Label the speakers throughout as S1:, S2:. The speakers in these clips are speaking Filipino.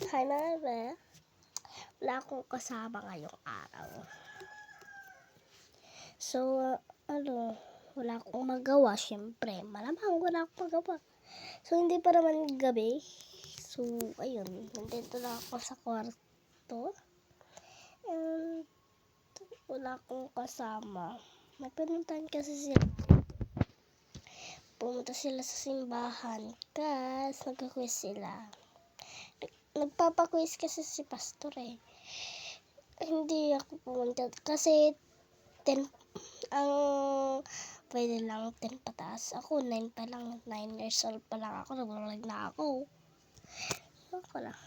S1: Hi, Mare. Wala akong kasama ngayong araw. So, wala akong magawa. Siyempre, malamang wala akong magawa. So, hindi pa naman gabi. So, ayun. Nandito na ako sa kwarto. And, wala akong kasama. May pinuntahan kasi sila. Pumunta sila sa simbahan. Kasi nagka-quiz sila. Nagpapa-quiz kasi si pastor eh. Hindi ako pumunta kasi 10 ang pwede lang 10 pataas. Ako 9 pa lang, 9 years old pa lang ako, nagbablog na ako. Ako lang.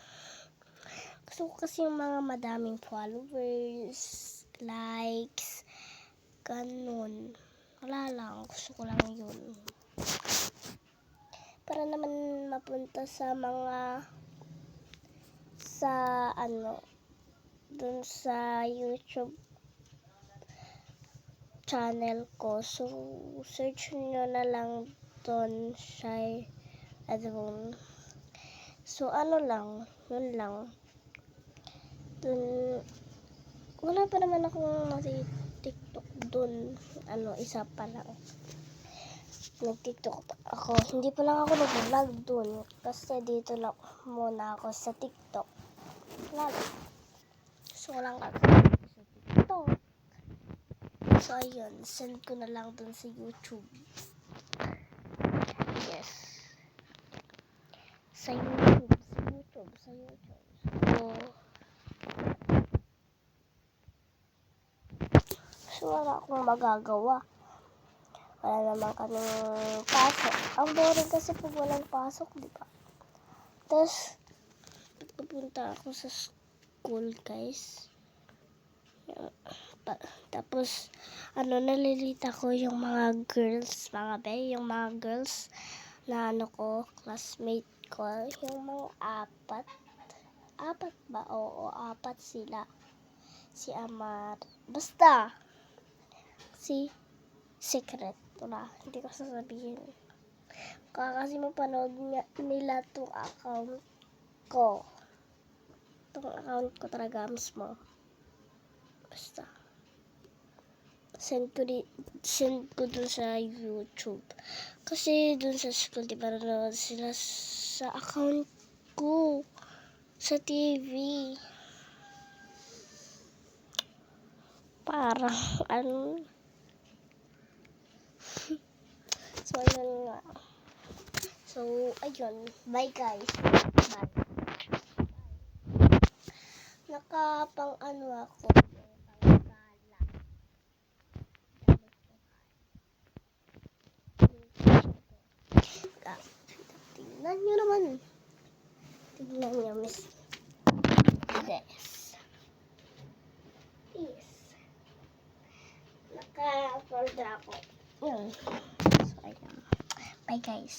S1: Gusto ko kasi yung mga madaming followers, likes, ganun. Wala lang, gusto ko lang yun. Para naman mapunta sa dun sa YouTube channel ko. So, search nyo na lang doon Shy Advon. So, yun lang. Dun, wala pa naman akong TikTok dun. Isa pa lang. Nag-TikTok ako. Hindi pa lang ako nag-vlog dun. Kasi dito lang muna ako sa TikTok. Wala lang. So, walang gagawin sa TikTok. So, ayun. Send ko na lang dun sa YouTube. Yes. Sa YouTube. So, wala akong magagawa. Wala naman kaming pasok. Ang boring kasi pag walang pasok, di ba? Tapos, pupunta ako sa school, guys. Tapos, nalilita ko yung mga girls, yung mga girls na classmate ko, yung mga apat ba? Oo, apat sila. Si Amar, basta, si Secret, wala, hindi ko sasabihin. Kasi mapanood nila itong account ko. Itong account ko talaga mismo. Basta. Send ko dun sa YouTube. Kasi dun sa school, di ba nanonood sila sa account ko. Sa TV. Parang, So, ayun nga. So, ayun. Bye, guys. Bye. Nakapang ako. Tingnan nyo naman. Tingnan nyo, miss. Yes. Peace. Naka-folder ako. Yun. So, ayun. Bye, guys.